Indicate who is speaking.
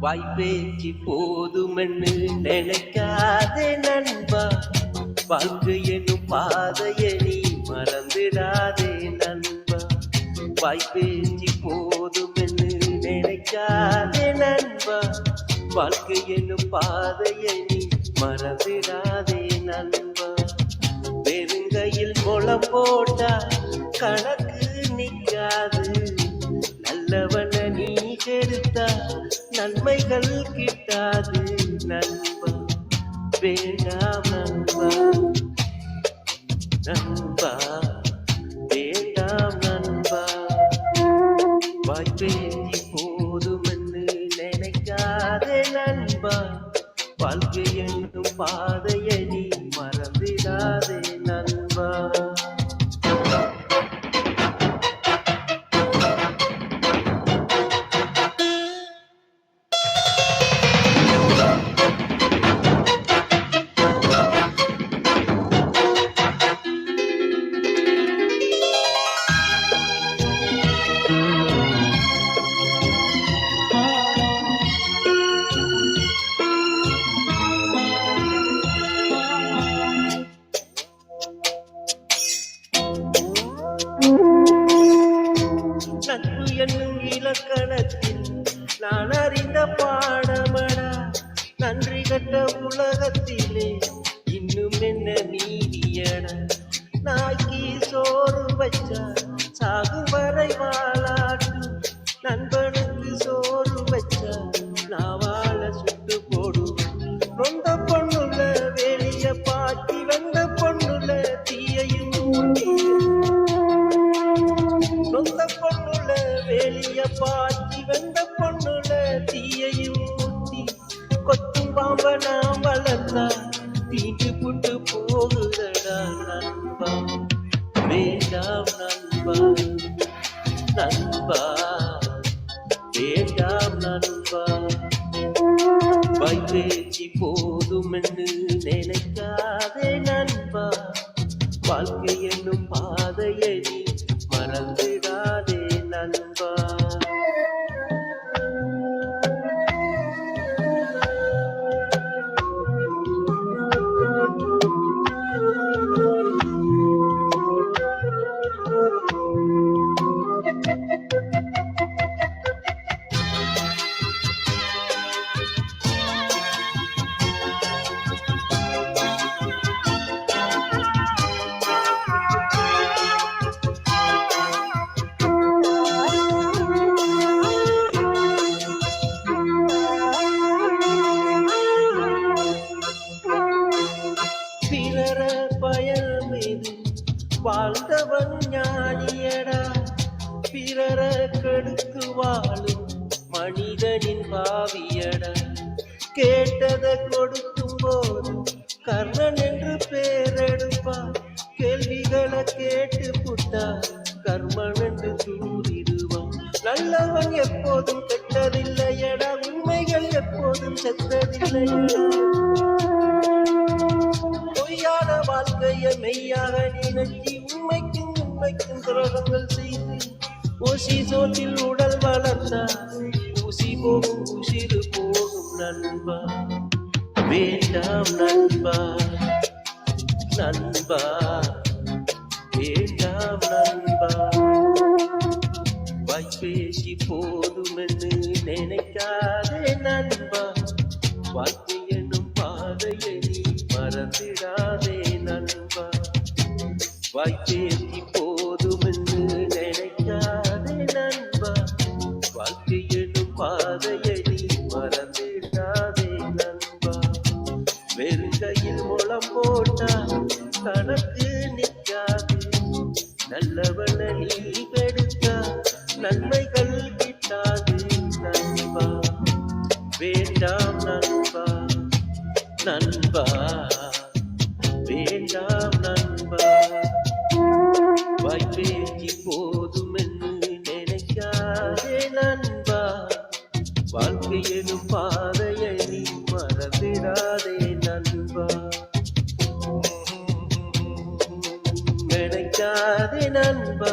Speaker 1: வாய்ப்பேச்சு போதுமென்னு நினைக்காதே நண்பா. வாழ்க்கை என்னும் பாதையை நீ மறந்துடாதே நண்பா. வாய்ப்பேச்சு போதுமென்னு நினைக்காதே நண்பா. வாழ்க்கை என்னும் பாதையை நீ மறந்துடாதே நண்பா. வெறுங்கையில் முளம் போட்டா கணக்கு நிற்காது. நல்லவன நீ கெடுத்தா நன்மைகள் கிட்டாது நண்பா. வேண்டாம் நண்பா, நண்பா வேண்டாம் நண்பா. வாய்ப்பேச்சு போதுமென்னு நினைக்காதே நண்பா. வாழ்க்கை என்னும் பாதையை நீ மறந்திடாதே நண்பா. நட்பு என்னும் இலக்கணத்தில் நான் அறிந்த பாடமடா. நன்றி கட்ட உலகத்திலே இன்னும் என்ன நீதியடா. நாய்க்கு சோறு வச்சா சாகும் வரை வாழாட்டும். நண்பனுக்கு சோறு வச்சா நான் வாழ சுட்டு போடுவேன். நொந்த பொண்ணுல வெளிய பாட்டி வந்த பொண்ணுல தீயையும் நொந்த பொண்ணுல வெளிய பாட்டி வந்த பொண்ணுல தீயையும் ஊட்டி. கொத்தும் பாம்ப நாம் வளர்த்தா தீண்டு புட்டு போகுதடா நண்பா. வேண்டாம் நண்பா, நண்பா வேண்டாம் நண்பா. வாய்ப்பேச்சு போதுமென்னு நினைக்காதே நண்பா. வாழ்க்கை என்னும் பாதையை நீ மறந்துடாதே நண்பா. பிறர பயல் மீது வாழ்ந்தவன் ஞானியடா. பிறர கெடுத்து வாழும் மனிதனின் பாவியடா. கேட்டதை கொடுக்கும் போது கர்ணன் என்று பேரெடுப்பான். கேள்விகளை கேட்டு புட்டா கர்மன் என்று தூரிடுவான். நல்லவன் எப்போதும் கெட்டதில்லையடா. உண்மைகள் எப்போதும் செத்ததில்லையடா. பொய்யான வாழ்க்கையை மெய்யாக நினைச்சி உண்மைக்கும் உண்மைக்கும் துரோகங்கள் செய்து ஊசி சோற்றில் உடல் வளர்த்தா ஊசி போகும் உசிறு போகும் நண்பா. வேண்டாம் நண்பா, நண்பா வேண்டாம் நண்பா. வாய்ப்பேச்சு போதுமென்னு நினைக்காதே நண்பா. வாழ்க்கை என்னும் பாதையை நீ மறந்திடாதே நண்பா. வாய்ப்பேச்சு போதுமென்னு நினைக்காதே நண்பா. வாழ்க்கை என்னும் பாதையை நீ மறந்திடாதே நண்பா. வெறுங்கையில் முளம் போட்டா கணக்கு நிற்காது. நல்லவன நீ கெடுத்தா நன்மைகள் கிட்டாது நண்பா. வேண்டாம் நண்பா, நண்பா வேண்டாம் நண்பா. வாய்ப்பேச்சு போதுமென்னு நினைக்காதே நண்பா. வாழ்க்கை எனும் பாதையை நீ மறந்திடாதே நண்பா. நினைக்காதே நண்பா.